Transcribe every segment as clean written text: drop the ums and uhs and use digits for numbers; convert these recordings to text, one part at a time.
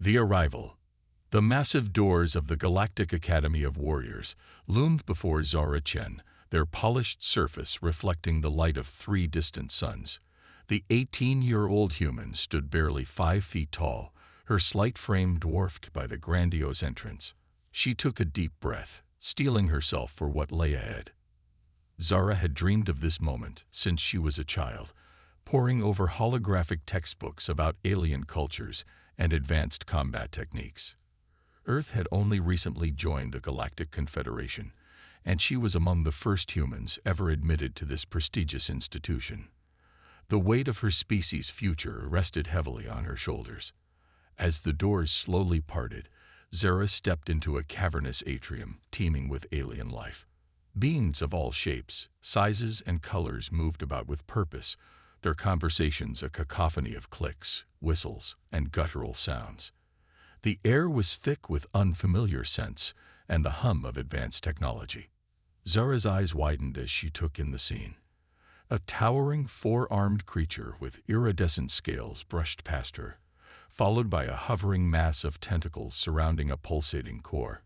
The arrival. The massive doors of the Galactic Academy of Warriors loomed before Zara Chen, their polished surface reflecting the light of 3 distant suns. The 18-year-old human stood barely 5 feet tall, her slight frame dwarfed by the grandiose entrance. She took a deep breath, steeling herself for what lay ahead. Zara had dreamed of this moment since she was a child, poring over holographic textbooks about alien cultures and advanced combat techniques. Earth had only recently joined the Galactic Confederation, and she was among the first humans ever admitted to this prestigious institution. The weight of her species' future rested heavily on her shoulders. As the doors slowly parted, Zara stepped into a cavernous atrium teeming with alien life. Beings of all shapes, sizes, and colors moved about with purpose, their conversations a cacophony of clicks, whistles, and guttural sounds. The air was thick with unfamiliar scents and the hum of advanced technology. Zara's eyes widened as she took in the scene. A towering 4-armed creature with iridescent scales brushed past her, followed by a hovering mass of tentacles surrounding a pulsating core.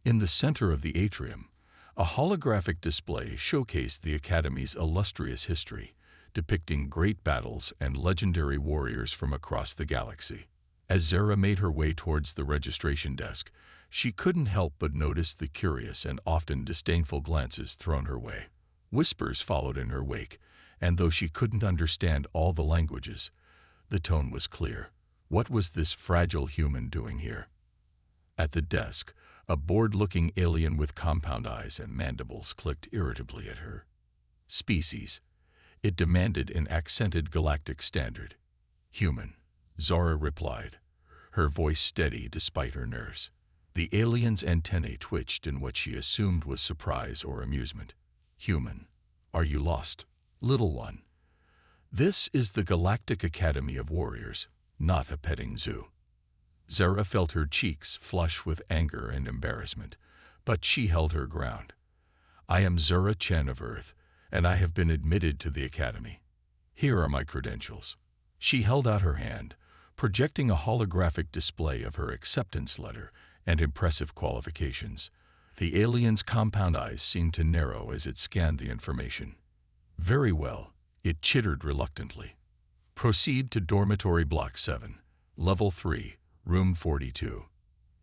In the center of the atrium, a holographic display showcased the Academy's illustrious history, depicting great battles and legendary warriors from across the galaxy. As Zara made her way towards the registration desk, she couldn't help but notice the curious and often disdainful glances thrown her way. Whispers followed in her wake, and though she couldn't understand all the languages, the tone was clear. What was this fragile human doing here? At the desk, a bored-looking alien with compound eyes and mandibles clicked irritably at her. Species, it demanded in accented galactic standard. Human, Zara replied, her voice steady despite her nerves. The alien's antennae twitched in what she assumed was surprise or amusement. Human, are you lost, little one? This is the Galactic Academy of Warriors, not a petting zoo. Zara felt her cheeks flush with anger and embarrassment, but she held her ground. I am Zara Chen of Earth, and I have been admitted to the Academy. Here are my credentials. She held out her hand, projecting a holographic display of her acceptance letter and impressive qualifications. The alien's compound eyes seemed to narrow as it scanned the information. Very well, it chittered reluctantly. Proceed to Dormitory Block 7, Level 3, Room 42.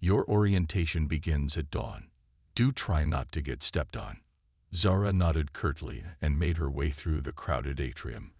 Your orientation begins at dawn. Do try not to get stepped on. Zara nodded curtly and made her way through the crowded atrium,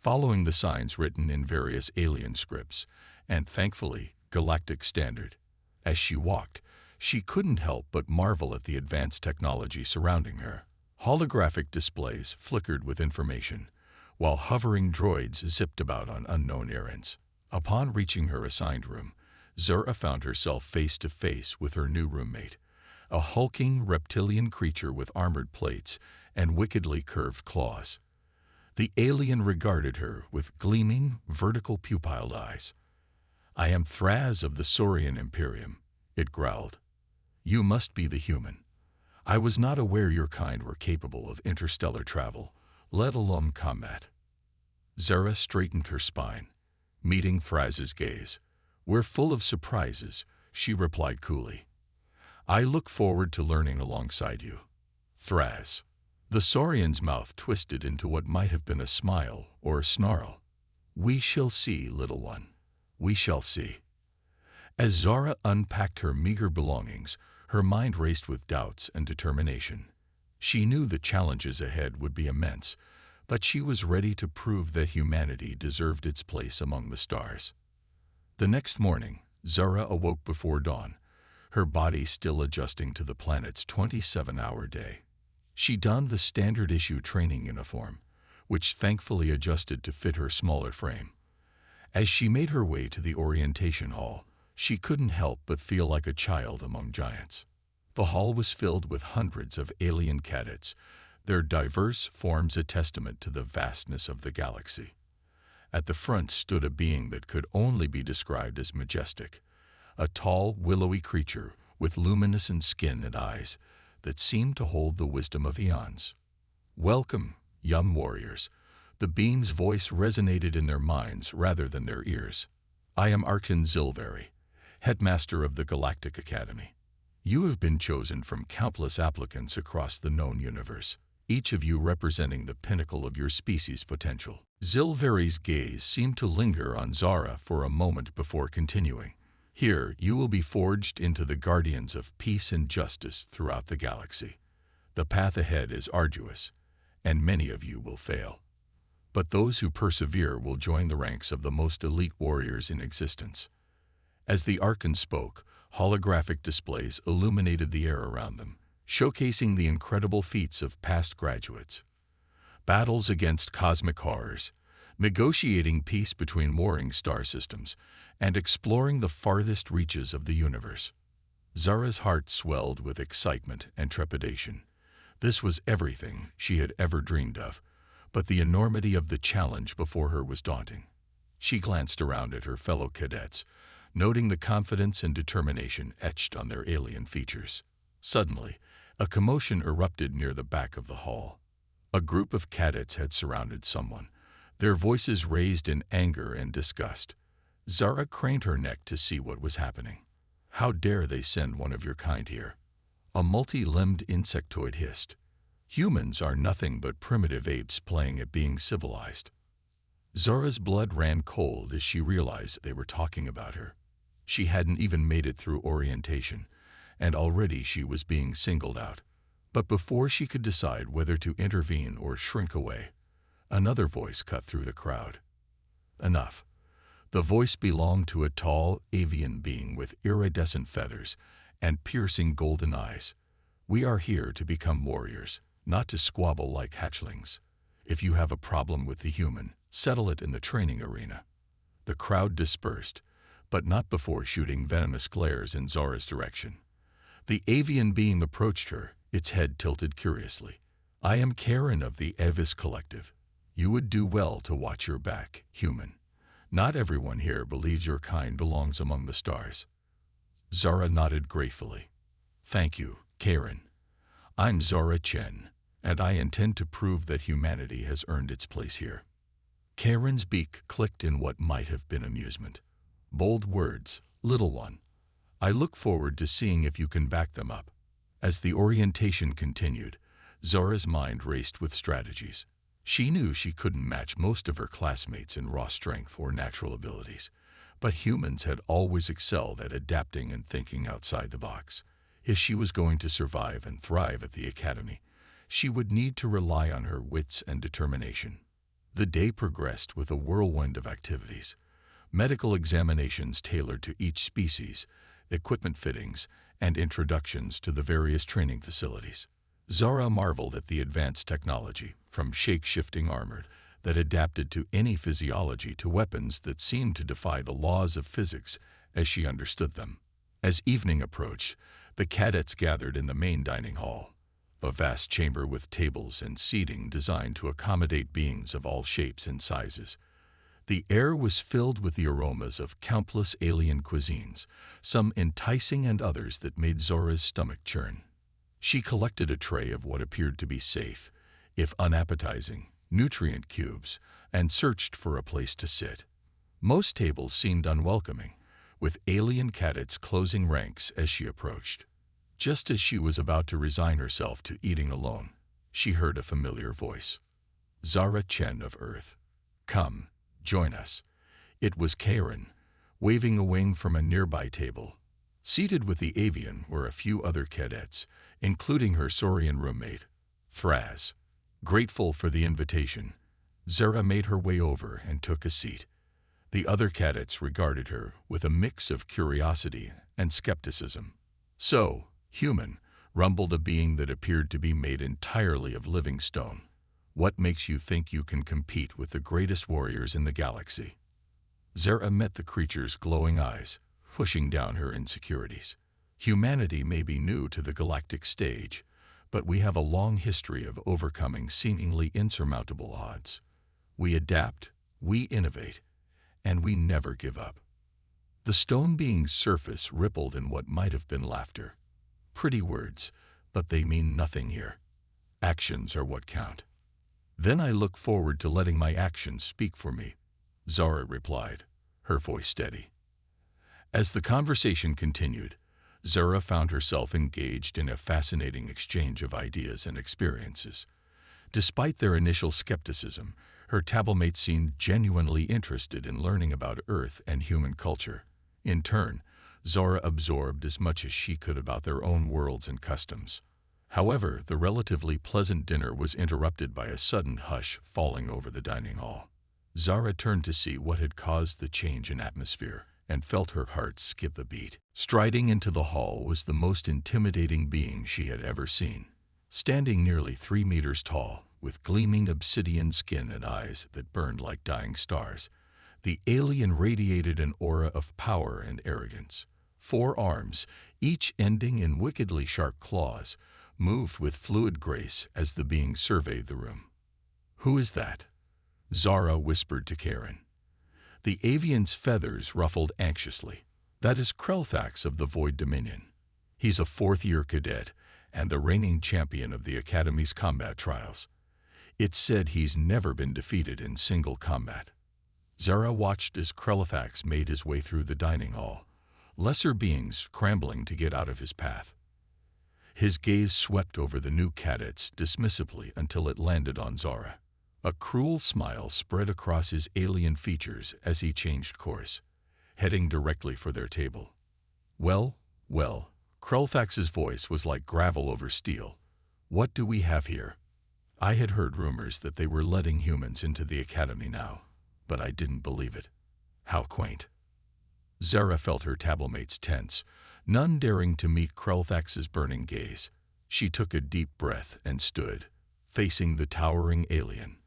following the signs written in various alien scripts and, thankfully, galactic standard. As she walked, she couldn't help but marvel at the advanced technology surrounding her. Holographic displays flickered with information, while hovering droids zipped about on unknown errands. Upon reaching her assigned room, Zara found herself face to face with her new roommate, a hulking reptilian creature with armored plates and wickedly curved claws. The alien regarded her with gleaming, vertical pupilled eyes. I am Thraz of the Saurian Imperium, it growled. You must be the human. I was not aware your kind were capable of interstellar travel, let alone combat. Zara straightened her spine, meeting Thraz's gaze. We're full of surprises, she replied coolly. I look forward to learning alongside you. Thraz. The Saurian's mouth twisted into what might have been a smile or a snarl. We shall see, little one. We shall see. As Zara unpacked her meager belongings, her mind raced with doubts and determination. She knew the challenges ahead would be immense, but she was ready to prove that humanity deserved its place among the stars. The next morning, Zara awoke before dawn, her body still adjusting to the planet's 27-hour day. She donned the standard-issue training uniform, which thankfully adjusted to fit her smaller frame. As she made her way to the orientation hall, she couldn't help but feel like a child among giants. The hall was filled with hundreds of alien cadets, their diverse forms a testament to the vastness of the galaxy. At the front stood a being that could only be described as majestic, a tall, willowy creature with luminescent skin and eyes that seemed to hold the wisdom of eons. Welcome, young warriors. The being's voice resonated in their minds rather than their ears. I am Arkan Zilvari, Headmaster of the Galactic Academy. You have been chosen from countless applicants across the known universe, each of you representing the pinnacle of your species' potential. Zilveri's gaze seemed to linger on Zara for a moment before continuing. Here, you will be forged into the guardians of peace and justice throughout the galaxy. The path ahead is arduous, and many of you will fail. But those who persevere will join the ranks of the most elite warriors in existence. As the Archon spoke, holographic displays illuminated the air around them, showcasing the incredible feats of past graduates. Battles against cosmic horrors, negotiating peace between warring star systems, and exploring the farthest reaches of the universe. Zara's heart swelled with excitement and trepidation. This was everything she had ever dreamed of, but the enormity of the challenge before her was daunting. She glanced around at her fellow cadets, noting the confidence and determination etched on their alien features. Suddenly, a commotion erupted near the back of the hall. A group of cadets had surrounded someone, their voices raised in anger and disgust. Zara craned her neck to see what was happening. "How dare they send one of your kind here?" A multi-limbed insectoid hissed. "Humans are nothing but primitive apes playing at being civilized." Zara's blood ran cold as she realized they were talking about her. She hadn't even made it through orientation, and already she was being singled out. But before she could decide whether to intervene or shrink away, another voice cut through the crowd. Enough. The voice belonged to a tall, avian being with iridescent feathers and piercing golden eyes. "We are here to become warriors, not to squabble like hatchlings. If you have a problem with the human, settle it in the training arena." The crowd dispersed, but not before shooting venomous glares in Zara's direction. The avian being approached her, its head tilted curiously. "I am Karen of the Evis Collective. You would do well to watch your back, human. Not everyone here believes your kind belongs among the stars." Zara nodded gratefully. "Thank you, Karen. I'm Zara Chen, and I intend to prove that humanity has earned its place here." Karen's beak clicked in what might have been amusement. "Bold words, little one. I look forward to seeing if you can back them up." As the orientation continued, Zara's mind raced with strategies. She knew she couldn't match most of her classmates in raw strength or natural abilities, but humans had always excelled at adapting and thinking outside the box. If she was going to survive and thrive at the academy, she would need to rely on her wits and determination. The day progressed with a whirlwind of activities. Medical examinations tailored to each species, equipment fittings, and introductions to the various training facilities. Zara marveled at the advanced technology, from shape-shifting armor that adapted to any physiology to weapons that seemed to defy the laws of physics as she understood them. As evening approached, the cadets gathered in the main dining hall, a vast chamber with tables and seating designed to accommodate beings of all shapes and sizes. The air was filled with the aromas of countless alien cuisines, some enticing and others that made Zora's stomach churn. She collected a tray of what appeared to be safe, if unappetizing, nutrient cubes, and searched for a place to sit. Most tables seemed unwelcoming, with alien cadets closing ranks as she approached. Just as she was about to resign herself to eating alone, she heard a familiar voice. "Zara Chen of Earth. Come, join us." It was Karen, waving a wing from a nearby table. Seated with the avian were a few other cadets, including her Saurian roommate, Thraz. Grateful for the invitation, Zara made her way over and took a seat. The other cadets regarded her with a mix of curiosity and skepticism. "So, human," rumbled a being that appeared to be made entirely of living stone. "What makes you think you can compete with the greatest warriors in the galaxy?" Zara met the creature's glowing eyes, pushing down her insecurities. "Humanity may be new to the galactic stage, but we have a long history of overcoming seemingly insurmountable odds. We adapt, we innovate, and we never give up." The stone being's surface rippled in what might have been laughter. "Pretty words, but they mean nothing here. Actions are what count." "Then I look forward to letting my actions speak for me," Zara replied, her voice steady. As the conversation continued, Zara found herself engaged in a fascinating exchange of ideas and experiences. Despite their initial skepticism, her tabblemates seemed genuinely interested in learning about Earth and human culture. In turn, Zara absorbed as much as she could about their own worlds and customs. However, the relatively pleasant dinner was interrupted by a sudden hush falling over the dining hall. Zara turned to see what had caused the change in atmosphere and felt her heart skip a beat. Striding into the hall was the most intimidating being she had ever seen. Standing nearly 3 meters tall, with gleaming obsidian skin and eyes that burned like dying stars, the alien radiated an aura of power and arrogance. 4 arms, each ending in wickedly sharp claws, moved with fluid grace as the being surveyed the room. "Who is that?" Zara whispered to Karen. The avian's feathers ruffled anxiously. "That is Krelfax of the Void Dominion. He's a 4th-year cadet and the reigning champion of the Academy's combat trials. It's said he's never been defeated in single combat." Zara watched as Krelfax made his way through the dining hall, lesser beings scrambling to get out of his path. His gaze swept over the new cadets dismissively until it landed on Zara. A cruel smile spread across his alien features as he changed course, heading directly for their table. "Well, well," Krelfax's voice was like gravel over steel. "What do we have here?" I had heard rumors that they were letting humans into the academy now, but I didn't believe it. How quaint. Zara felt her tabblemates tense, none daring to meet Krelfax's burning gaze. She took a deep breath and stood, facing the towering alien.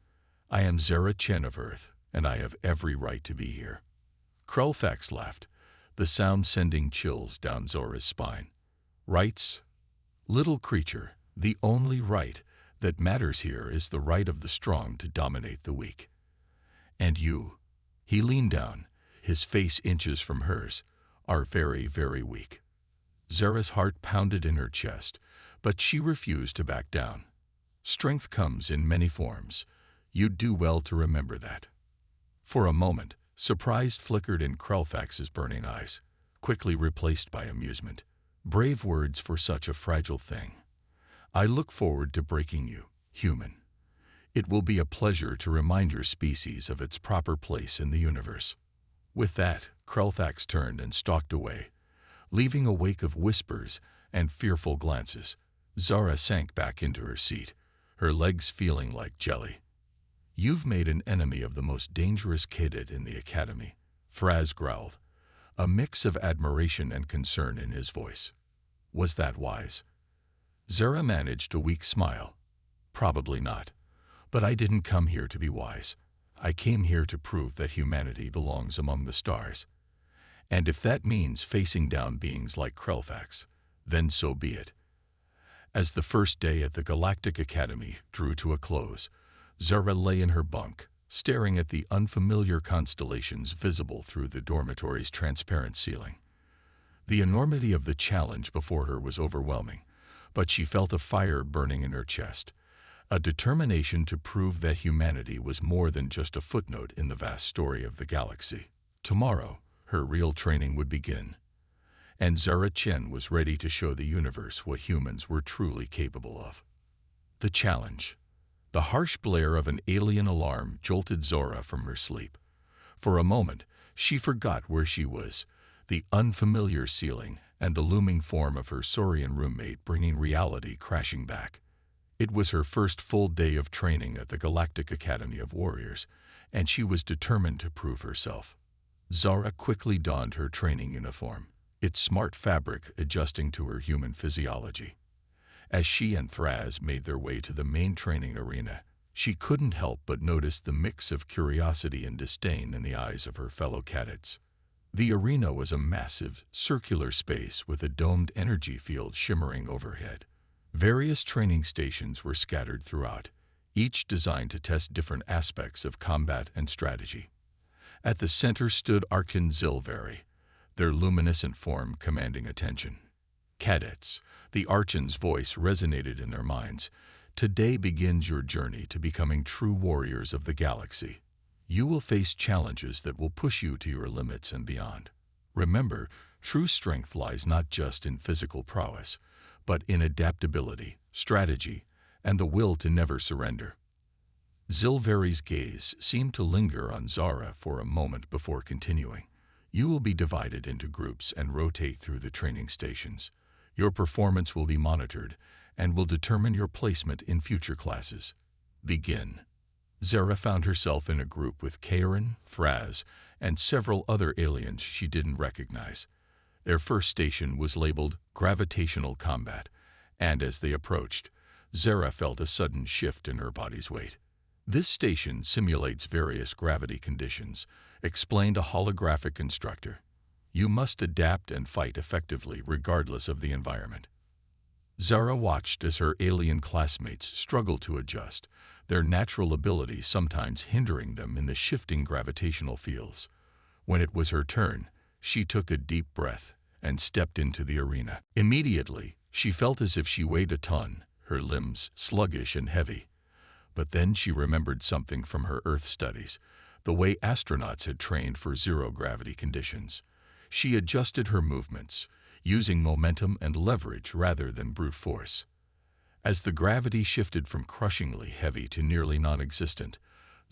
"I am Zara Chen of Earth, and I have every right to be here." Krelfax laughed, the sound sending chills down Zora's spine. "Rights? Little creature, the only right that matters here is the right of the strong to dominate the weak. And you," he leaned down, his face inches from hers, "are very, very weak." Zara's heart pounded in her chest, but she refused to back down. Strength comes in many forms. You'd do well to remember that. For a moment, surprise flickered in Krelfax's burning eyes, quickly replaced by amusement. "Brave words for such a fragile thing. I look forward to breaking you, human. It will be a pleasure to remind your species of its proper place in the universe." With that, Krelfax turned and stalked away, leaving a wake of whispers and fearful glances. Zara sank back into her seat, her legs feeling like jelly. "You've made an enemy of the most dangerous cadet in the academy," Thraz growled, a mix of admiration and concern in his voice. Was that wise? Zara managed a weak smile. "Probably not. But I didn't come here to be wise. I came here to prove that humanity belongs among the stars. And if that means facing down beings like Krelfax, then so be it." As the first day at the Galactic Academy drew to a close, Zara lay in her bunk, staring at the unfamiliar constellations visible through the dormitory's transparent ceiling. The enormity of the challenge before her was overwhelming, but she felt a fire burning in her chest, a determination to prove that humanity was more than just a footnote in the vast story of the galaxy. Tomorrow, her real training would begin, and Zara Chen was ready to show the universe what humans were truly capable of. The challenge. The harsh blare of an alien alarm jolted Zora from her sleep. For a moment, she forgot where she was, the unfamiliar ceiling and the looming form of her Saurian roommate bringing reality crashing back. It was her first full day of training at the Galactic Academy of Warriors, and she was determined to prove herself. Zara quickly donned her training uniform, its smart fabric adjusting to her human physiology. As she and Thraz made their way to the main training arena, she couldn't help but notice the mix of curiosity and disdain in the eyes of her fellow cadets. The arena was a massive, circular space with a domed energy field shimmering overhead. Various training stations were scattered throughout, each designed to test different aspects of combat and strategy. At the center stood Arkan Zilvari, their luminescent form commanding attention. "Cadets," the Archon's voice resonated in their minds, "today begins your journey to becoming true warriors of the galaxy. You will face challenges that will push you to your limits and beyond. Remember, true strength lies not just in physical prowess, but in adaptability, strategy, and the will to never surrender. Zilveri's gaze seemed to linger on Zara for a moment before continuing. You will be divided into groups and rotate through the training stations. Your performance will be monitored and will determine your placement in future classes. Begin. Zara found herself in a group with Karen, Fraz, and several other aliens she didn't recognize. Their first station was labeled Gravitational Combat, and as they approached, Zara felt a sudden shift in her body's weight. This station simulates various gravity conditions, explained a holographic instructor. You must adapt and fight effectively regardless of the environment. Zara watched as her alien classmates struggled to adjust, their natural abilities sometimes hindering them in the shifting gravitational fields. When it was her turn, she took a deep breath and stepped into the arena. Immediately, she felt as if she weighed a ton, her limbs sluggish and heavy. But then she remembered something from her Earth studies, the way astronauts had trained for zero-gravity conditions. She adjusted her movements, using momentum and leverage rather than brute force. As the gravity shifted from crushingly heavy to nearly non-existent,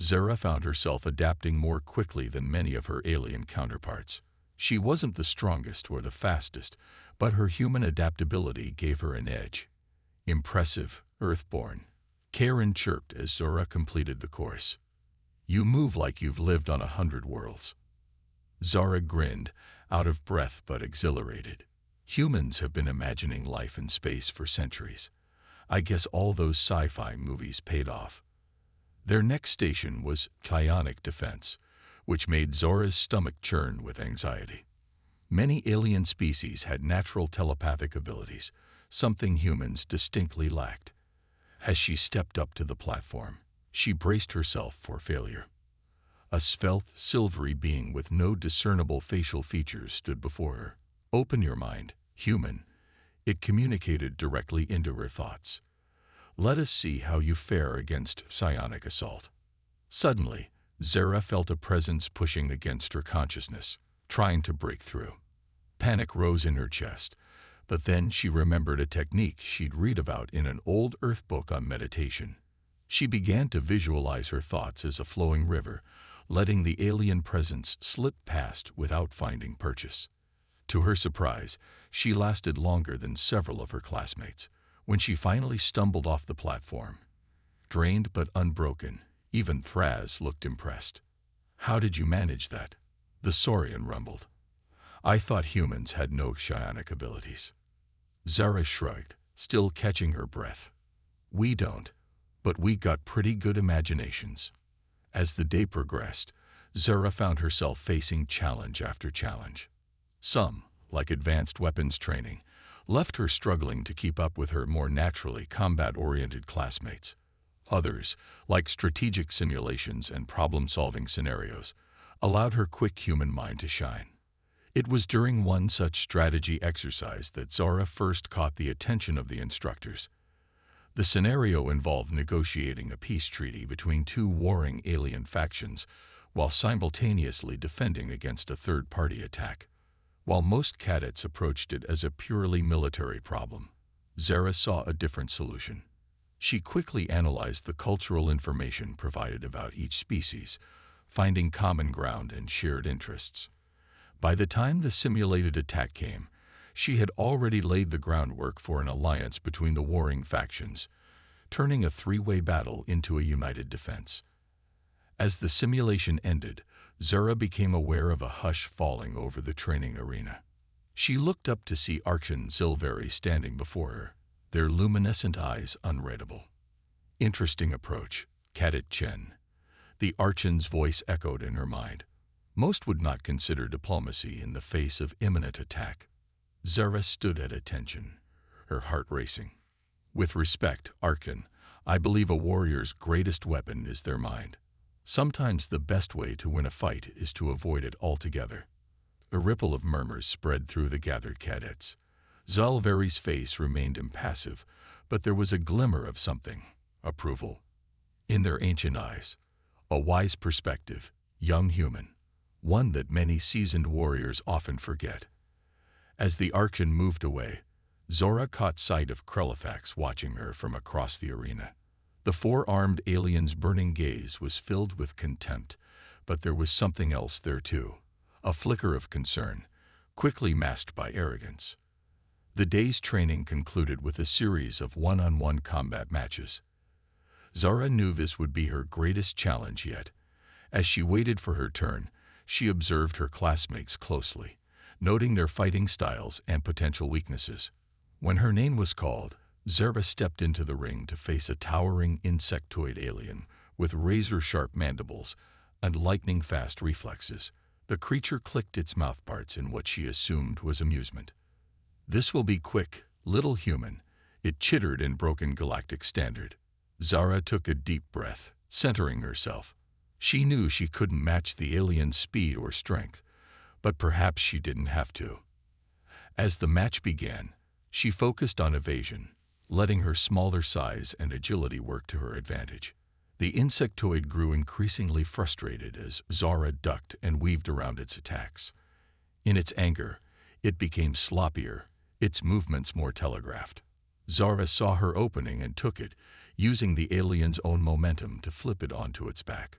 Zara found herself adapting more quickly than many of her alien counterparts. She wasn't the strongest or the fastest, but her human adaptability gave her an edge. Impressive, Earthborn. Karen chirped as Zara completed the course. You move like you've lived on 100 worlds. Zara grinned, out of breath but exhilarated. Humans have been imagining life in space for centuries. I guess all those sci-fi movies paid off. Their next station was Psionic Defense, which made Zora's stomach churn with anxiety. Many alien species had natural telepathic abilities, something humans distinctly lacked. As she stepped up to the platform, she braced herself for failure. A svelte, silvery being with no discernible facial features stood before her. Open your mind, human. It communicated directly into her thoughts. Let us see how you fare against psionic assault. Suddenly, Zara felt a presence pushing against her consciousness, trying to break through. Panic rose in her chest, but then she remembered a technique she'd read about in an old Earth book on meditation. She began to visualize her thoughts as a flowing river, letting the alien presence slip past without finding purchase. To her surprise, she lasted longer than several of her classmates. When she finally stumbled off the platform, drained but unbroken, even Thraz looked impressed. How did you manage that? The Saurian rumbled. I thought humans had no psionic abilities. Zara shrugged, still catching her breath. We don't, but we got pretty good imaginations. As the day progressed, Zara found herself facing challenge after challenge. Some, like advanced weapons training, left her struggling to keep up with her more naturally combat-oriented classmates. Others, like strategic simulations and problem-solving scenarios, allowed her quick human mind to shine. It was during one such strategy exercise that Zara first caught the attention of the instructors. The scenario involved negotiating a peace treaty between two warring alien factions while simultaneously defending against a third-party attack. While most cadets approached it as a purely military problem, Zara saw a different solution. She quickly analyzed the cultural information provided about each species, finding common ground and shared interests. By the time the simulated attack came, she had already laid the groundwork for an alliance between the warring factions, turning a three-way battle into a united defense. As the simulation ended, Zara became aware of a hush falling over the training arena. She looked up to see Arch and Zilveri standing before her, their luminescent eyes unreadable. Interesting approach, Cadet Chen. The Archon's voice echoed in her mind. Most would not consider diplomacy in the face of imminent attack. Zara stood at attention, her heart racing. With respect, Archon, I believe a warrior's greatest weapon is their mind. Sometimes the best way to win a fight is to avoid it altogether. A ripple of murmurs spread through the gathered cadets. Zilveri's face remained impassive, but there was a glimmer of something, approval. In their ancient eyes, a wise perspective, young human. one that many seasoned warriors often forget. As the Archon moved away, Zora caught sight of Krelithax watching her from across the arena. The four-armed alien's burning gaze was filled with contempt, but there was something else there too, a flicker of concern, quickly masked by arrogance. The day's training concluded with a series of one-on-one combat matches. Zara knew this would be her greatest challenge yet. As she waited for her turn, she observed her classmates closely, noting their fighting styles and potential weaknesses. When her name was called, Zara stepped into the ring to face a towering insectoid alien with razor-sharp mandibles and lightning-fast reflexes. The creature clicked its mouthparts in what she assumed was amusement. "This will be quick, little human," it chittered in broken galactic standard. Zara took a deep breath, centering herself. She knew she couldn't match the alien's speed or strength, but perhaps she didn't have to. As the match began, she focused on evasion, letting her smaller size and agility work to her advantage. The insectoid grew increasingly frustrated as Zara ducked and weaved around its attacks. In its anger, it became sloppier, its movements more telegraphed. Zara saw her opening and took it, using the alien's own momentum to flip it onto its back.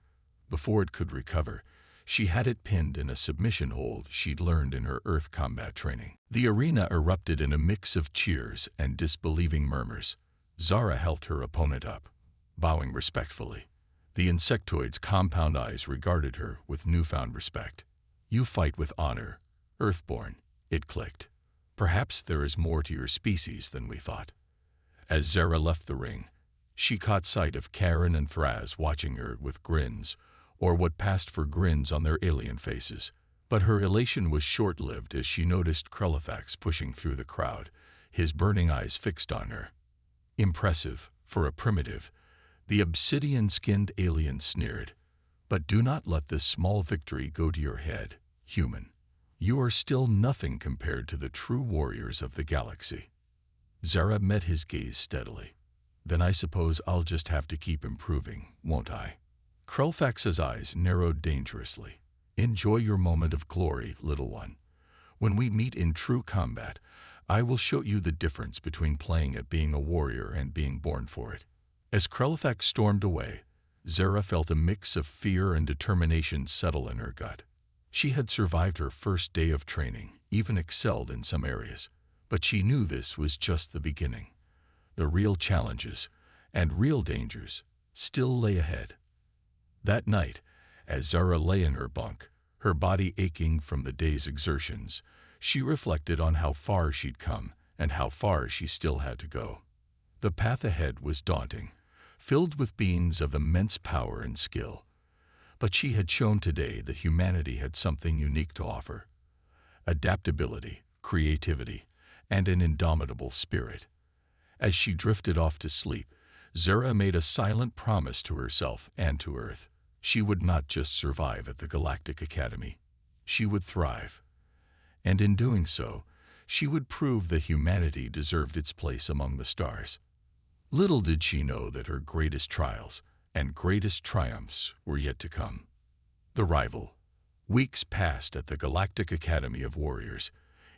Before it could recover, she had it pinned in a submission hold she'd learned in her Earth combat training. The arena erupted in a mix of cheers and disbelieving murmurs. Zara helped her opponent up, bowing respectfully. The insectoid's compound eyes regarded her with newfound respect. "You fight with honor, Earthborn," it clicked. "Perhaps there is more to your species than we thought." As Zara left the ring, she caught sight of Karen and Thraz watching her with grins, or what passed for grins on their alien faces. But her elation was short-lived as she noticed Krelithax pushing through the crowd, his burning eyes fixed on her. "Impressive, for a primitive," the obsidian-skinned alien sneered. "But do not let this small victory go to your head, human. You are still nothing compared to the true warriors of the galaxy." Zara met his gaze steadily. "Then I suppose I'll just have to keep improving, won't I?" Krelithax's eyes narrowed dangerously. "Enjoy your moment of glory, little one. When we meet in true combat, I will show you the difference between playing at being a warrior and being born for it." As Krelithax stormed away, Zara felt a mix of fear and determination settle in her gut. She had survived her first day of training, even excelled in some areas, but she knew this was just the beginning. The real challenges and real dangers still lay ahead. That night, as Zara lay in her bunk, her body aching from the day's exertions, she reflected on how far she'd come and how far she still had to go. The path ahead was daunting, filled with beings of immense power and skill. But she had shown today that humanity had something unique to offer: adaptability, creativity, and an indomitable spirit. As she drifted off to sleep, Zara made a silent promise to herself and to Earth. She would not just survive at the Galactic Academy. She would thrive. And in doing so, she would prove that humanity deserved its place among the stars. Little did she know that her greatest trials and greatest triumphs were yet to come. The rival. Weeks passed at the Galactic Academy of Warriors,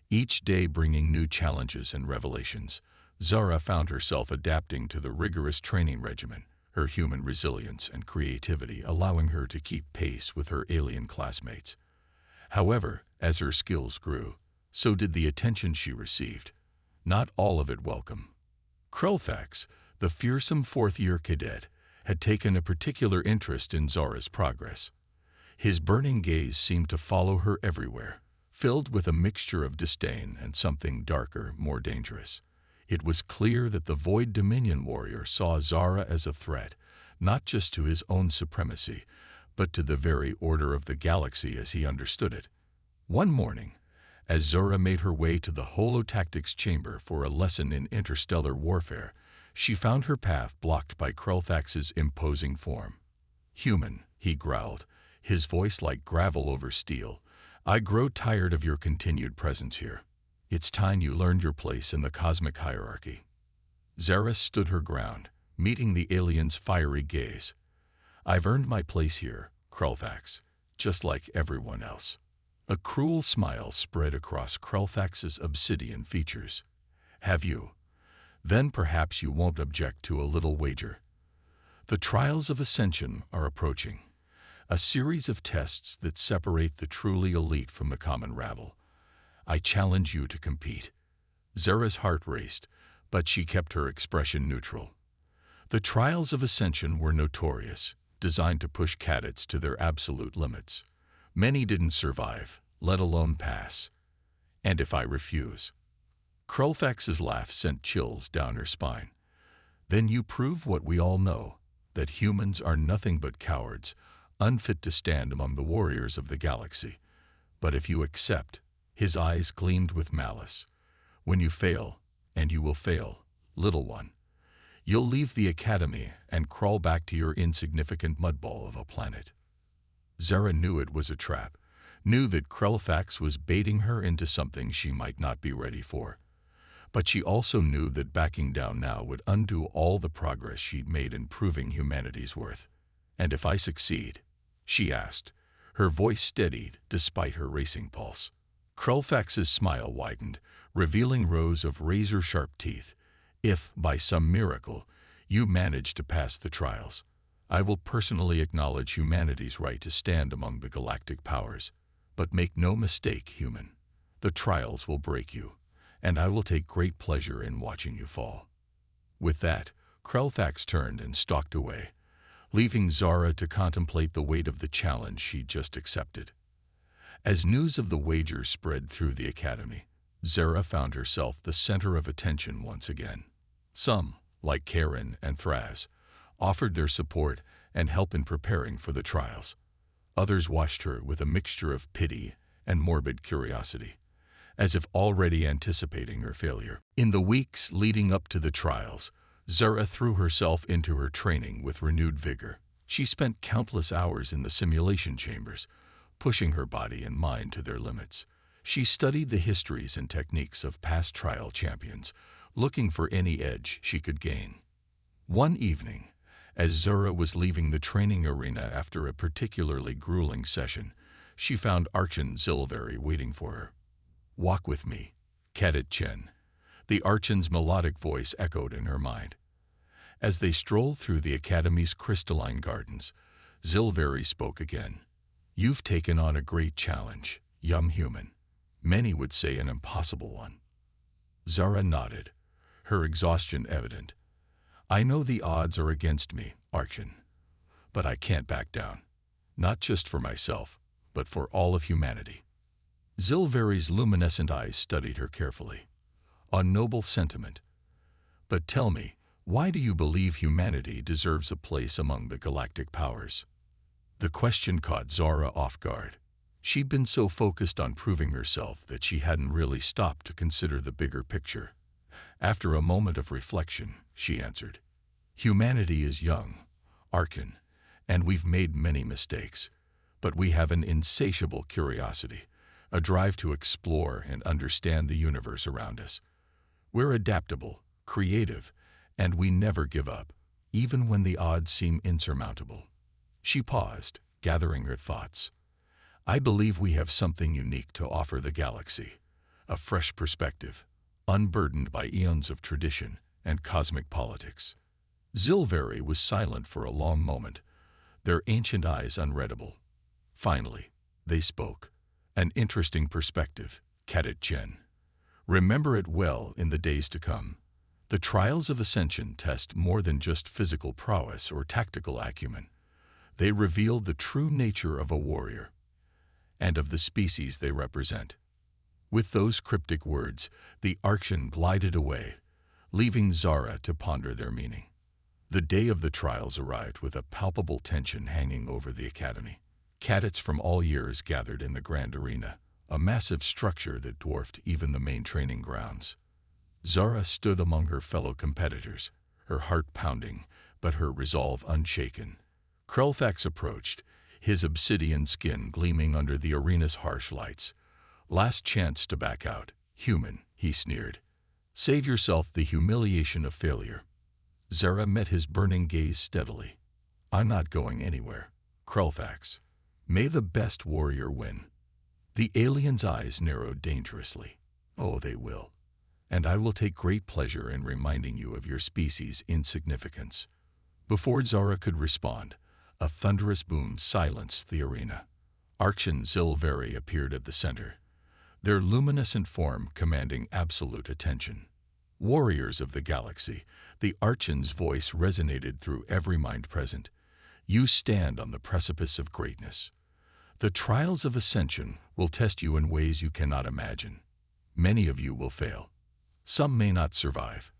each day bringing new challenges and revelations. Zara found herself adapting to the rigorous training regimen, her human resilience and creativity allowing her to keep pace with her alien classmates. However, as her skills grew, so did the attention she received, not all of it welcome. Krelithax, the fearsome fourth-year cadet, had taken a particular interest in Zara's progress. His burning gaze seemed to follow her everywhere, filled with a mixture of disdain and something darker, more dangerous. It was clear that the Void Dominion warrior saw Zara as a threat, not just to his own supremacy, but to the very order of the galaxy as he understood it. One morning, as Zara made her way to the holotactics chamber for a lesson in interstellar warfare, she found her path blocked by Krelithax's imposing form. "Human," he growled, his voice like gravel over steel, "I grow tired of your continued presence here. It's time you learned your place in the cosmic hierarchy." Zara stood her ground, meeting the alien's fiery gaze. "I've earned my place here, Krelithax. just like everyone else. A cruel smile spread across Krelfax's obsidian features. Have you? Then perhaps you won't object to a little wager. The trials of ascension are approaching, a series of tests that separate the truly elite from the common rabble. I challenge you to compete. Zara's heart raced, but she kept her expression neutral. The trials of ascension were notorious, designed to push cadets to their absolute limits. Many didn't survive, let alone pass. And if I refuse? Krelfax's laugh sent chills down her spine. Then you prove what we all know, that humans are nothing but cowards, unfit to stand among the warriors of the galaxy. But if you accept, his eyes gleamed with malice. When you fail, and you will fail, little one, you'll leave the academy and crawl back to your insignificant mudball of a planet. Zara knew it was a trap, knew that Krelfax was baiting her into something she might not be ready for. But she also knew that backing down now would undo all the progress she'd made in proving humanity's worth. And if I succeed? She asked, her voice steadied despite her racing pulse. Krelfax's smile widened, revealing rows of razor-sharp teeth. If, by some miracle, you manage to pass the trials, I will personally acknowledge humanity's right to stand among the galactic powers. But make no mistake, human, the trials will break you, and I will take great pleasure in watching you fall. With that, Krelfax turned and stalked away, leaving Zara to contemplate the weight of the challenge she'd just accepted. As news of the wager spread through the academy, Zara found herself the center of attention once again. Some, like Karen and Thraz, offered their support and help in preparing for the trials. Others watched her with a mixture of pity and morbid curiosity, as if already anticipating her failure. In the weeks leading up to the trials, Zara threw herself into her training with renewed vigor. She spent countless hours in the simulation chambers, pushing her body and mind to their limits. She studied the histories and techniques of past trial champions, looking for any edge she could gain. One evening, as Zara was leaving the training arena after a particularly grueling session, she found Archon Zilveri waiting for her. "Walk with me, Cadet Chen." The Archon's melodic voice echoed in her mind. As they strolled through the Academy's crystalline gardens, Zilveri spoke again. "You've taken on a great challenge, young human. Many would say an impossible one." Zara nodded, her exhaustion evident. "I know the odds are against me, Archon, but I can't back down. Not just for myself, but for all of humanity." Zilveri's luminescent eyes studied her carefully. "A noble sentiment. But tell me, why do you believe humanity deserves a place among the galactic powers?" The question caught Zara off guard. She'd been so focused on proving herself that she hadn't really stopped to consider the bigger picture. After a moment of reflection, she answered, "Humanity is young, Archon, and we've made many mistakes, but we have an insatiable curiosity, a drive to explore and understand the universe around us. We're adaptable, creative, and we never give up, even when the odds seem insurmountable." She paused, gathering her thoughts. "I believe we have something unique to offer the galaxy, a fresh perspective, unburdened by eons of tradition and cosmic politics." Zilveri was silent for a long moment, their ancient eyes unreadable. Finally, they spoke. "An interesting perspective, Cadet Chen. Remember it well in the days to come. The trials of ascension test more than just physical prowess or tactical acumen. They reveal the true nature of a warrior and of the species they represent." With those cryptic words, the Archon glided away, leaving Zara to ponder their meaning. The day of the trials arrived with a palpable tension hanging over the academy. Cadets from all years gathered in the grand arena, a massive structure that dwarfed even the main training grounds. Zara stood among her fellow competitors, her heart pounding, but her resolve unshaken. Krelfax approached, his obsidian skin gleaming under the arena's harsh lights. "Last chance to back out, human," he sneered. "Save yourself the humiliation of failure." Zara met his burning gaze steadily. "I'm not going anywhere, Krelfax. May the best warrior win. The alien's eyes narrowed dangerously. Oh, they will. And I will take great pleasure in reminding you of your species' insignificance. Before Zara could respond, a thunderous boom silenced the arena. Arch and Zilveri appeared at the center, their luminescent form commanding absolute attention. Warriors of the galaxy, the Archon's voice resonated through every mind present. You stand on the precipice of greatness. The trials of ascension will test you in ways you cannot imagine. Many of you will fail. Some may not survive.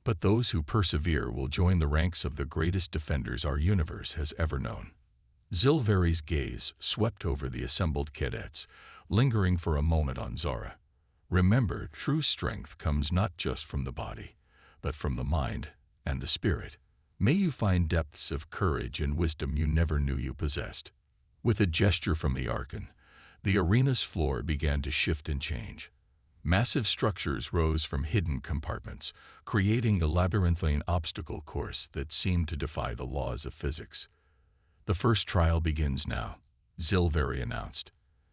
But those who persevere will join the ranks of the greatest defenders our universe has ever known. Zilveri's gaze swept over the assembled cadets, lingering for a moment on Zara. Remember, true strength comes not just from the body, but from the mind and the spirit. May you find depths of courage and wisdom you never knew you possessed. With a gesture from the Archon, the arena's floor began to shift and change. Massive structures rose from hidden compartments, creating a labyrinthine obstacle course that seemed to defy the laws of physics. The first trial begins now, Zilveri announced.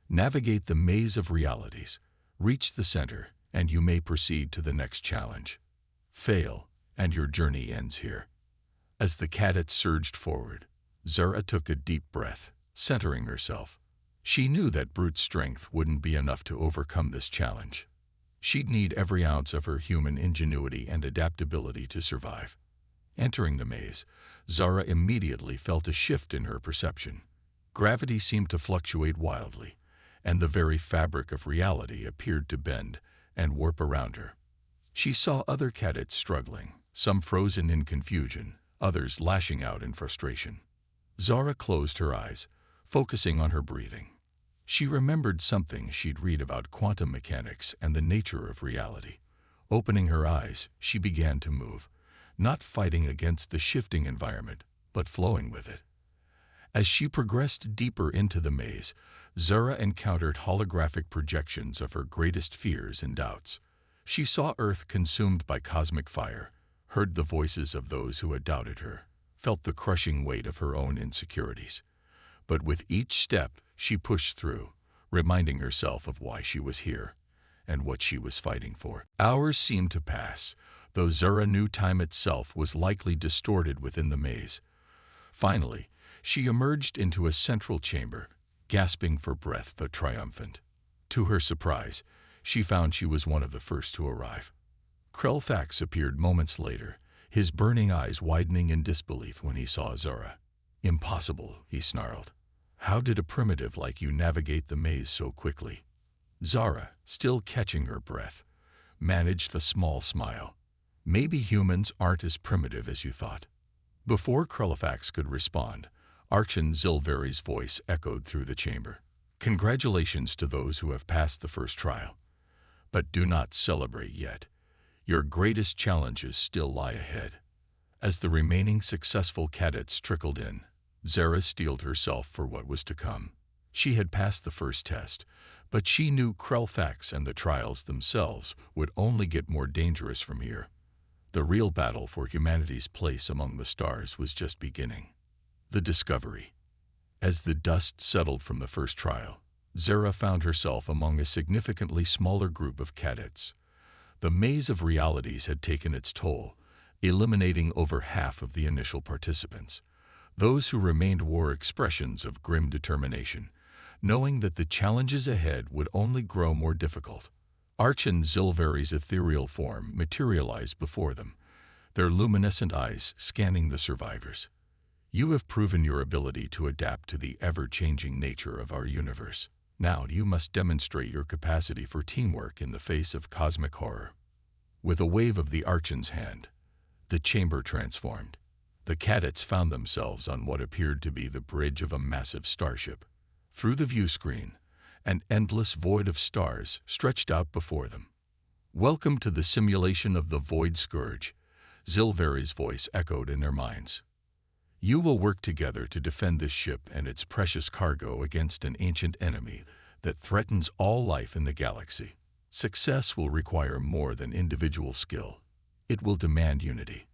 Navigate the maze of realities, reach the center, and you may proceed to the next challenge. Fail, and your journey ends here. As the cadets surged forward, Zara took a deep breath, centering herself. She knew that brute strength wouldn't be enough to overcome this challenge. She'd need every ounce of her human ingenuity and adaptability to survive. Entering the maze, Zara immediately felt a shift in her perception. Gravity seemed to fluctuate wildly, and the very fabric of reality appeared to bend and warp around her. She saw other cadets struggling, some frozen in confusion, others lashing out in frustration. Zara closed her eyes, focusing on her breathing. She remembered something she'd read about quantum mechanics and the nature of reality. Opening her eyes, she began to move, not fighting against the shifting environment, but flowing with it. As she progressed deeper into the maze, Zara encountered holographic projections of her greatest fears and doubts. She saw Earth consumed by cosmic fire, heard the voices of those who had doubted her, felt the crushing weight of her own insecurities. But with each step, she pushed through, reminding herself of why she was here and what she was fighting for. Hours seemed to pass, though Zara knew time itself was likely distorted within the maze. Finally, she emerged into a central chamber, gasping for breath but triumphant. To her surprise, she found she was one of the first to arrive. Krelfax appeared moments later, his burning eyes widening in disbelief when he saw Zara. "Impossible," he snarled. "How did a primitive like you navigate the maze so quickly?" Zara, still catching her breath, managed a small smile. "Maybe humans aren't as primitive as you thought." Before Krelfax could respond, Archon Zilveri's voice echoed through the chamber. "Congratulations to those who have passed the first trial. But do not celebrate yet. Your greatest challenges still lie ahead." As the remaining successful cadets trickled in, Zara steeled herself for what was to come. She had passed the first test, but she knew Krelfax and the trials themselves would only get more dangerous from here. The real battle for humanity's place among the stars was just beginning. The discovery. As the dust settled from the first trial, Zara found herself among a significantly smaller group of cadets. The maze of realities had taken its toll, eliminating over half of the initial participants. Those who remained wore expressions of grim determination, knowing that the challenges ahead would only grow more difficult. Archon Zilveri's ethereal form materialized before them, their luminescent eyes scanning the survivors. "You have proven your ability to adapt to the ever-changing nature of our universe. Now you must demonstrate your capacity for teamwork in the face of cosmic horror." With a wave of the Archon's hand, the chamber transformed. The cadets found themselves on what appeared to be the bridge of a massive starship. Through the view screen, an endless void of stars stretched out before them. "Welcome to the simulation of the Void Scourge," Zilveri's voice echoed in their minds. "You will work together to defend this ship and its precious cargo against an ancient enemy that threatens all life in the galaxy. Success will require more than individual skill. It will demand unity."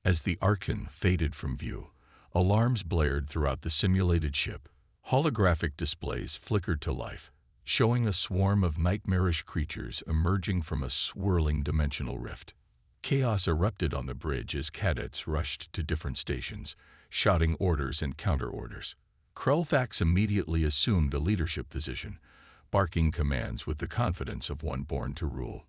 As the Archon faded from view, alarms blared throughout the simulated ship. Holographic displays flickered to life, showing a swarm of nightmarish creatures emerging from a swirling dimensional rift. Chaos erupted on the bridge as cadets rushed to different stations, shouting orders and counter-orders. Krulfax immediately assumed a leadership position, barking commands with the confidence of one born to rule.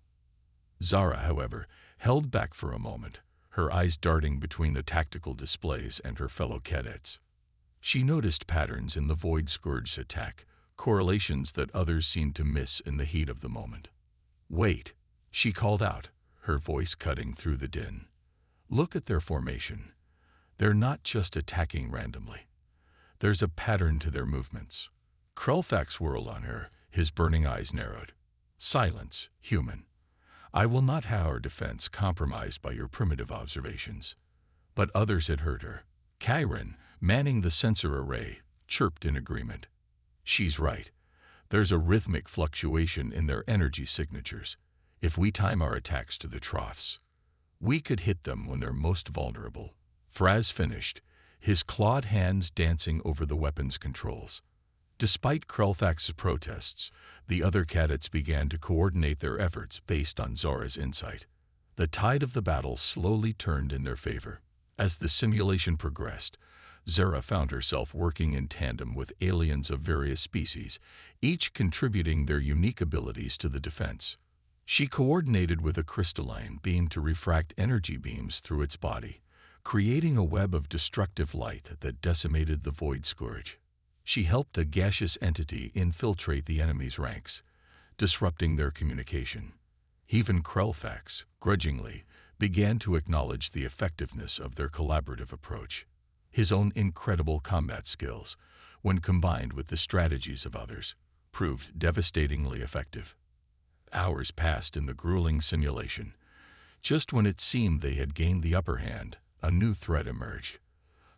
Zara, however, held back for a moment, her eyes darting between the tactical displays and her fellow cadets. She noticed patterns in the Void Scourge's attack, correlations that others seemed to miss in the heat of the moment. "Wait," she called out, her voice cutting through the din. "Look at their formation. They're not just attacking randomly. There's a pattern to their movements." Krulfax whirled on her, his burning eyes narrowed. "Silence, human. I will not have our defense compromised by your primitive observations." But others had heard her. Chiron, manning the sensor array, chirped in agreement. "She's right. There's a rhythmic fluctuation in their energy signatures. If we time our attacks to the troughs, we could hit them when they're most vulnerable." Fraz finished, his clawed hands dancing over the weapon's controls. Despite Krulfax's protests, the other cadets began to coordinate their efforts based on Zora's insight. The tide of the battle slowly turned in their favor. As the simulation progressed, Zara found herself working in tandem with aliens of various species, each contributing their unique abilities to the defense. She coordinated with a crystalline beam to refract energy beams through its body, creating a web of destructive light that decimated the Void Scourge. She helped a gaseous entity infiltrate the enemy's ranks, disrupting their communication. Even Krulfax, grudgingly, began to acknowledge the effectiveness of their collaborative approach. His own incredible combat skills, when combined with the strategies of others, proved devastatingly effective. Hours passed in the grueling simulation. Just when it seemed they had gained the upper hand, a new threat emerged.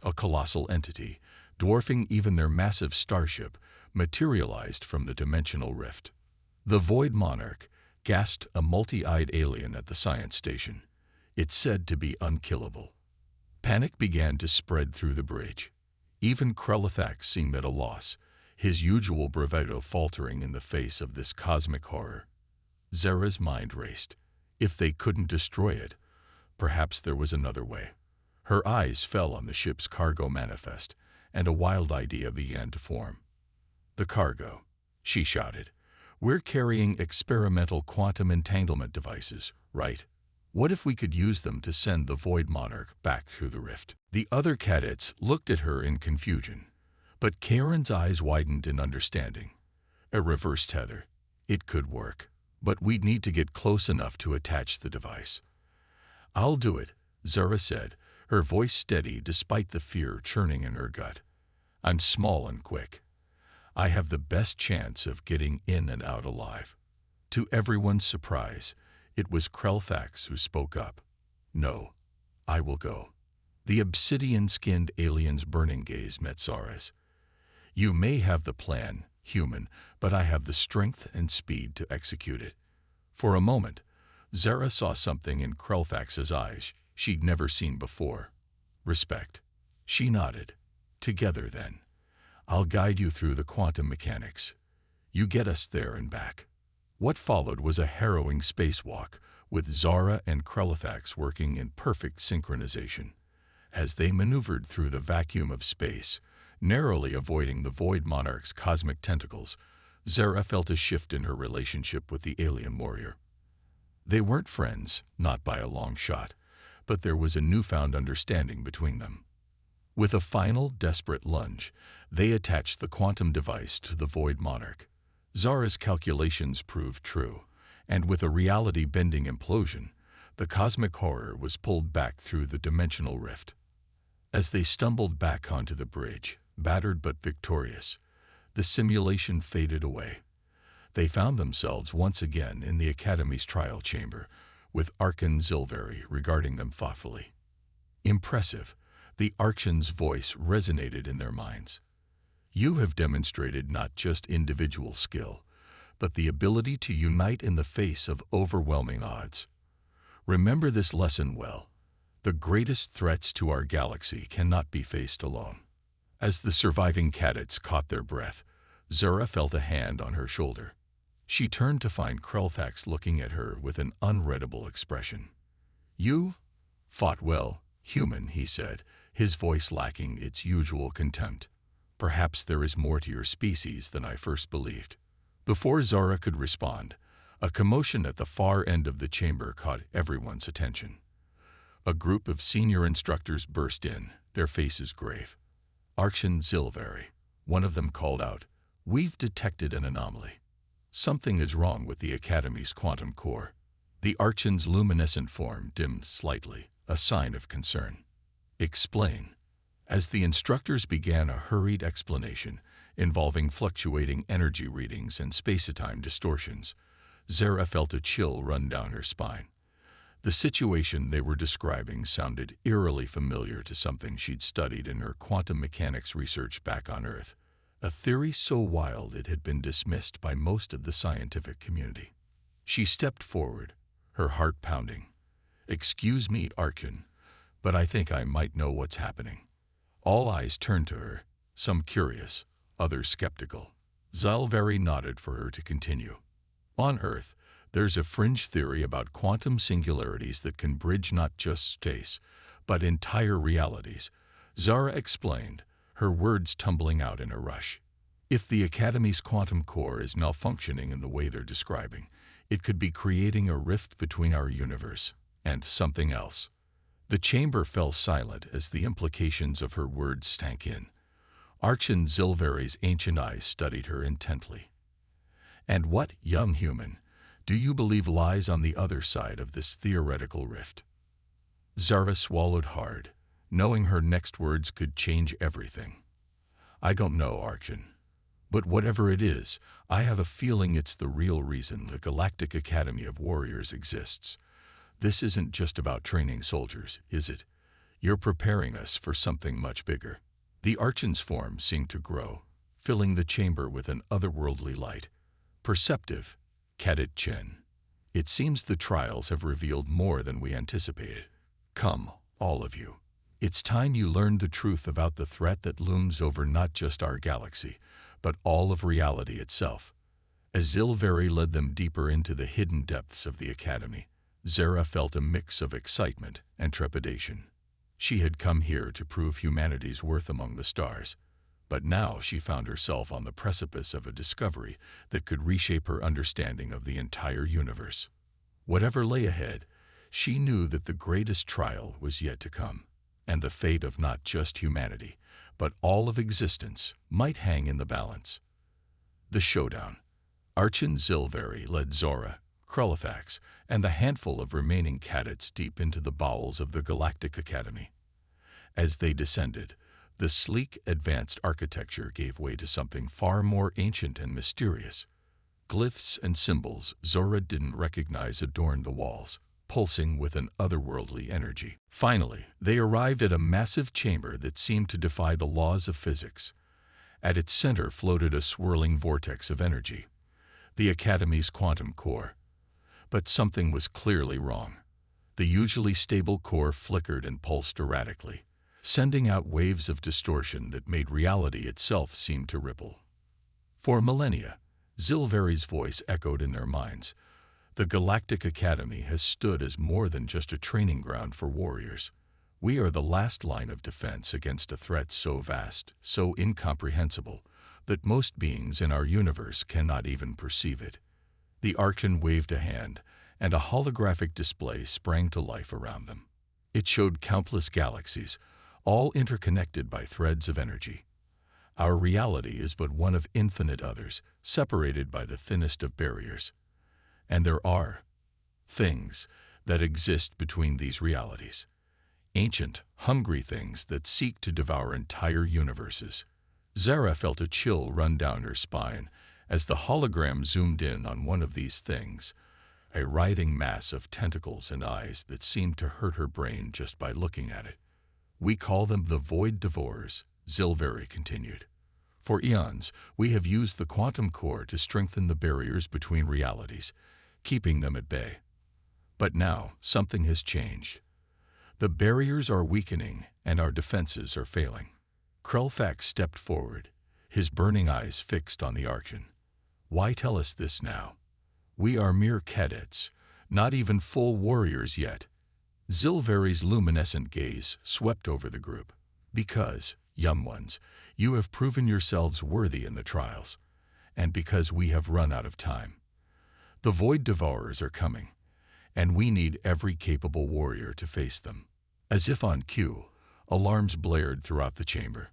A colossal entity, dwarfing even their massive starship, materialized from the dimensional rift. The Void Monarch gasped, a multi-eyed alien at the science station. It's said to be unkillable. Panic began to spread through the bridge. Even Krulfax seemed at a loss, his usual bravado faltering in the face of this cosmic horror. Zara's mind raced. If they couldn't destroy it, perhaps there was another way. Her eyes fell on the ship's cargo manifest, and a wild idea began to form. "The cargo," she shouted. "We're carrying experimental quantum entanglement devices, right? What if we could use them to send the Void Monarch back through the rift?" The other cadets looked at her in confusion, but Karen's eyes widened in understanding. "A reverse tether. It could work, but we'd need to get close enough to attach the device." "I'll do it," Zara said, her voice steady despite the fear churning in her gut. "I'm small and quick. I have the best chance of getting in and out alive." To everyone's surprise, it was Krulfax who spoke up. "No, I will go." The obsidian-skinned alien's burning gaze met Zara's. "You may have the plan, human, but I have the strength and speed to execute it." For a moment, Zara saw something in Krulfax's eyes she'd never seen before. Respect. She nodded. "Together, then. I'll guide you through the quantum mechanics. You get us there and back." What followed was a harrowing spacewalk, with Zara and Krulfax working in perfect synchronization. As they maneuvered through the vacuum of space, narrowly avoiding the Void Monarch's cosmic tentacles, Zara felt a shift in her relationship with the alien warrior. They weren't friends, not by a long shot, but there was a newfound understanding between them. With a final, desperate lunge, they attached the quantum device to the Void Monarch. Zara's calculations proved true, and with a reality-bending implosion, the cosmic horror was pulled back through the dimensional rift. As they stumbled back onto the bridge, battered but victorious, the simulation faded away. They found themselves once again in the Academy's trial chamber, with Archon Zilveri regarding them thoughtfully. "Impressive," the Archon's voice resonated in their minds. "You have demonstrated not just individual skill, but the ability to unite in the face of overwhelming odds. Remember this lesson well. The greatest threats to our galaxy cannot be faced alone. As the surviving cadets caught their breath, Zara felt a hand on her shoulder. She turned to find Krelfax looking at her with an unreadable expression. "You fought well, human," he said, his voice lacking its usual contempt. "Perhaps there is more to your species than I first believed." Before Zara could respond, a commotion at the far end of the chamber caught everyone's attention. A group of senior instructors burst in, their faces grave. "Archon Zilveri," one of them called out, "we've detected an anomaly. Something is wrong with the Academy's quantum core." The Archon's luminescent form dimmed slightly, a sign of concern. "Explain." As the instructors began a hurried explanation involving fluctuating energy readings and space-time distortions, Zara felt a chill run down her spine. The situation they were describing sounded eerily familiar to something she'd studied in her quantum mechanics research back on Earth, a theory so wild it had been dismissed by most of the scientific community. She stepped forward, her heart pounding. "Excuse me, Archon, but I think I might know what's happening." All eyes turned to her, some curious, others skeptical. Zilveri nodded for her to continue. "On Earth, there's a fringe theory about quantum singularities that can bridge not just space, but entire realities," Zara explained, her words tumbling out in a rush. "If the Academy's quantum core is malfunctioning in the way they're describing, it could be creating a rift between our universe and something else." The chamber fell silent as the implications of her words sank in. Archon Zilveri's ancient eyes studied her intently. "And what, young human, do you believe lies on the other side of this theoretical rift?" Zara swallowed hard, knowing her next words could change everything. "I don't know, Archon. But whatever it is, I have a feeling it's the real reason the Galactic Academy of Warriors exists. This isn't just about training soldiers, is it? You're preparing us for something much bigger." The Archon's form seemed to grow, filling the chamber with an otherworldly light. "Perceptive, Cadet Chen. It seems the trials have revealed more than we anticipated. Come, all of you. It's time you learned the truth about the threat that looms over not just our galaxy, but all of reality itself." As Zilveri led them deeper into the hidden depths of the Academy, Zara felt a mix of excitement and trepidation. She had come here to prove humanity's worth among the stars, but now she found herself on the precipice of a discovery that could reshape her understanding of the entire universe. Whatever lay ahead, she knew that the greatest trial was yet to come, and the fate of not just humanity, but all of existence might hang in the balance. The showdown. Archon Zilveri led Zora, Krelfax, and the handful of remaining cadets deep into the bowels of the Galactic Academy. As they descended, the sleek, advanced architecture gave way to something far more ancient and mysterious. Glyphs and symbols Zora didn't recognize adorned the walls, pulsing with an otherworldly energy. Finally, they arrived at a massive chamber that seemed to defy the laws of physics. At its center floated a swirling vortex of energy, the Academy's quantum core. But something was clearly wrong. The usually stable core flickered and pulsed erratically, sending out waves of distortion that made reality itself seem to ripple. For millennia, Zilveri's voice echoed in their minds. The Galactic Academy has stood as more than just a training ground for warriors. We are the last line of defense against a threat so vast, so incomprehensible, that most beings in our universe cannot even perceive it. The Archon waved a hand, and a holographic display sprang to life around them. It showed countless galaxies, all interconnected by threads of energy. Our reality is but one of infinite others, separated by the thinnest of barriers. And there are things that exist between these realities. Ancient, hungry things that seek to devour entire universes. Zara felt a chill run down her spine as the hologram zoomed in on one of these things, a writhing mass of tentacles and eyes that seemed to hurt her brain just by looking at it. "We call them the Void Devourers," Zilveri continued. "For eons, we have used the quantum core to strengthen the barriers between realities, keeping them at bay. But now, something has changed. The barriers are weakening, and our defenses are failing." Krelfax stepped forward, his burning eyes fixed on the Archon. Why tell us this now? We are mere cadets, not even full warriors yet. Zilveri's luminescent gaze swept over the group. Because, young ones, you have proven yourselves worthy in the trials, and because we have run out of time. The Void Devourers are coming, and we need every capable warrior to face them. As if on cue, alarms blared throughout the chamber.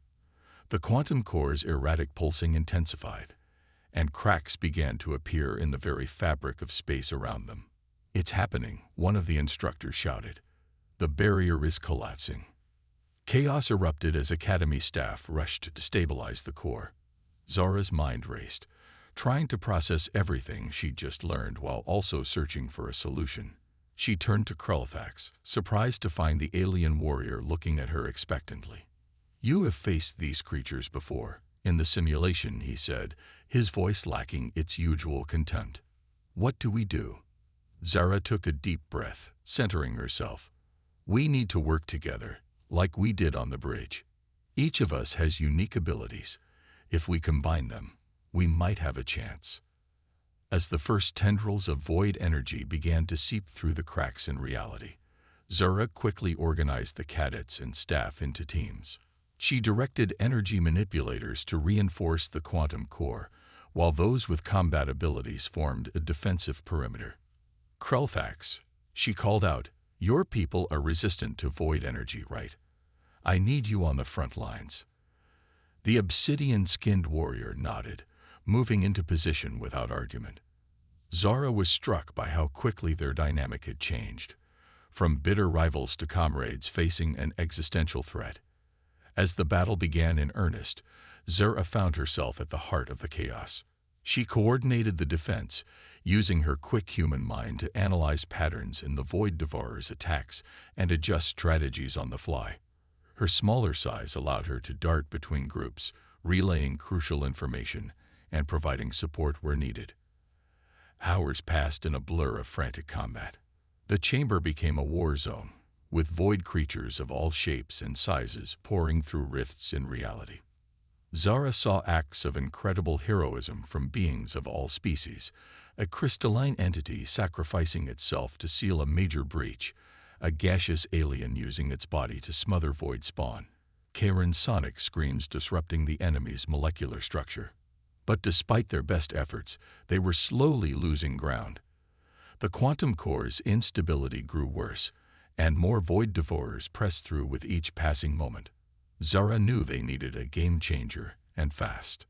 The quantum core's erratic pulsing intensified, and cracks began to appear in the very fabric of space around them. It's happening, one of the instructors shouted. The barrier is collapsing. Chaos erupted as Academy staff rushed to stabilize the core. Zara's mind raced, trying to process everything she'd just learned while also searching for a solution. She turned to Krelfax, surprised to find the alien warrior looking at her expectantly. You have faced these creatures before, in the simulation, he said, his voice lacking its usual contempt. What do we do? Zara took a deep breath, centering herself. We need to work together, like we did on the bridge. Each of us has unique abilities. If we combine them, we might have a chance. As the first tendrils of void energy began to seep through the cracks in reality, Zara quickly organized the cadets and staff into teams. She directed energy manipulators to reinforce the quantum core, while those with combat abilities formed a defensive perimeter. Krelfax, she called out, your people are resistant to void energy, right? I need you on the front lines. The obsidian-skinned warrior nodded, moving into position without argument. Zara was struck by how quickly their dynamic had changed, from bitter rivals to comrades facing an existential threat. As the battle began in earnest, Zara found herself at the heart of the chaos. She coordinated the defense, using her quick human mind to analyze patterns in the Void Devourer's attacks and adjust strategies on the fly. Her smaller size allowed her to dart between groups, relaying crucial information and providing support where needed. Hours passed in a blur of frantic combat. The chamber became a war zone, with void creatures of all shapes and sizes pouring through rifts in reality. Zara saw acts of incredible heroism from beings of all species, a crystalline entity sacrificing itself to seal a major breach, a gaseous alien using its body to smother void spawn, Karen's sonic screams disrupting the enemy's molecular structure. But despite their best efforts, they were slowly losing ground. The quantum core's instability grew worse, and more void devourers pressed through with each passing moment. Zara knew they needed a game-changer, and fast.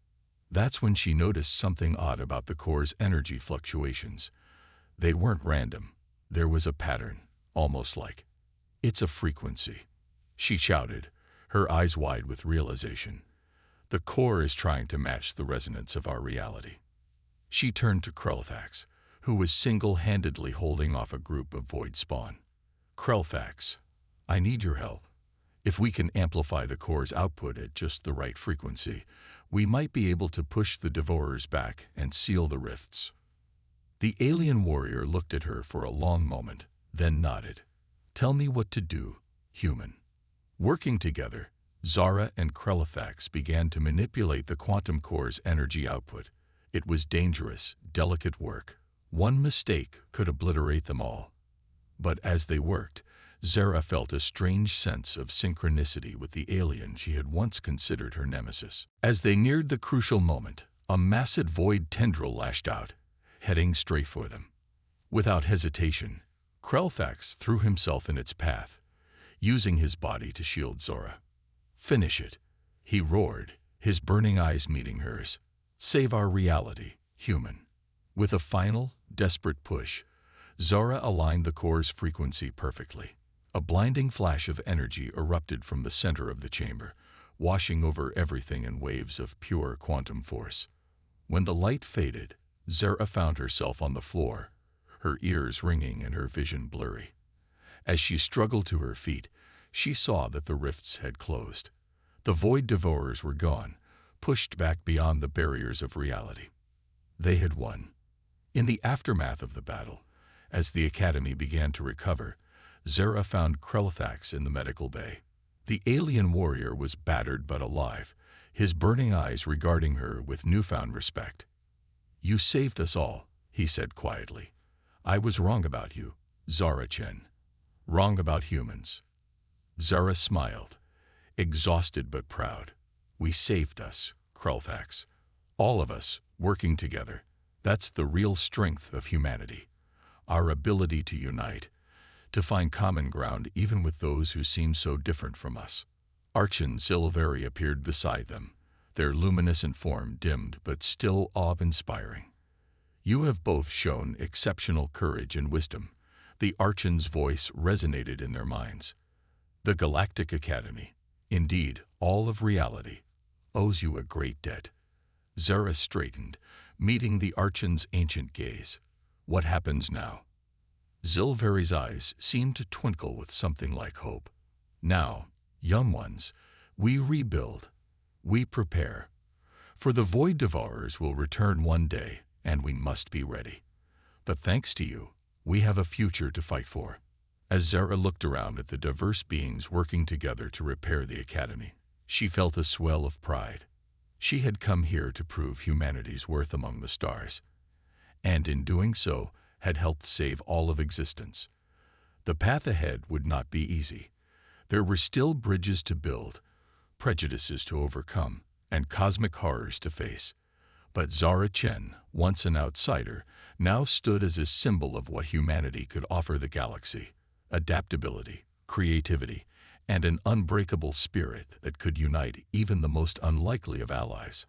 That's when she noticed something odd about the core's energy fluctuations. They weren't random. There was a pattern, almost like, it's a frequency. She shouted, her eyes wide with realization. The core is trying to match the resonance of our reality. She turned to Krelfax, who was single-handedly holding off a group of void spawn. Krelfax, I need your help. If we can amplify the core's output at just the right frequency, we might be able to push the Devourers back and seal the rifts. The alien warrior looked at her for a long moment, then nodded. Tell me what to do, human. Working together, Zara and Krelfax began to manipulate the quantum core's energy output. It was dangerous, delicate work. One mistake could obliterate them all. But as they worked, Zara felt a strange sense of synchronicity with the alien she had once considered her nemesis. As they neared the crucial moment, a massive void tendril lashed out, heading straight for them. Without hesitation, Krelfax threw himself in its path, using his body to shield Zara. Finish it, he roared, his burning eyes meeting hers. Save our reality, human. With a final, desperate push, Zara aligned the core's frequency perfectly. A blinding flash of energy erupted from the center of the chamber, washing over everything in waves of pure quantum force. When the light faded, Zara found herself on the floor, her ears ringing and her vision blurry. As she struggled to her feet, she saw that the rifts had closed. The Void Devourers were gone, pushed back beyond the barriers of reality. They had won. In the aftermath of the battle, as the Academy began to recover, Zara found Krelfax in the medical bay. The alien warrior was battered but alive, his burning eyes regarding her with newfound respect. "You saved us all," he said quietly. "I was wrong about you, Zara Chen. Wrong about humans." Zara smiled, exhausted but proud. "We saved us, Krulthax. All of us, working together. That's the real strength of humanity. Our ability to unite, to find common ground even with those who seem so different from us." Arch and Silveri appeared beside them, their luminescent form dimmed but still awe-inspiring. "You have both shown exceptional courage and wisdom." The Archon's voice resonated in their minds. "The Galactic Academy, indeed all of reality, owes you a great debt." Zara straightened, meeting the Archon's ancient gaze. "What happens now?" Silveri's eyes seemed to twinkle with something like hope. "Now, young ones, we rebuild, we prepare. For the Void Devourers will return one day, and we must be ready. But thanks to you, we have a future to fight for." As Zara looked around at the diverse beings working together to repair the Academy, she felt a swell of pride. She had come here to prove humanity's worth among the stars, and in doing so, had helped save all of existence. The path ahead would not be easy. There were still bridges to build, prejudices to overcome, and cosmic horrors to face. But Zara Chen, once an outsider, now stood as a symbol of what humanity could offer the galaxy: adaptability, creativity, and an unbreakable spirit that could unite even the most unlikely of allies.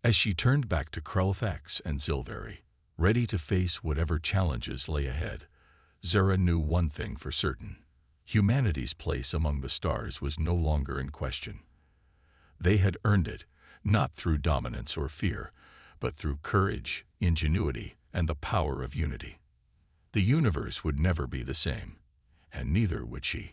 As she turned back to Krulthax and Silveri, ready to face whatever challenges lay ahead, Zara knew one thing for certain: humanity's place among the stars was no longer in question. They had earned it, not through dominance or fear, but through courage, ingenuity, and the power of unity. The universe would never be the same, and neither would she.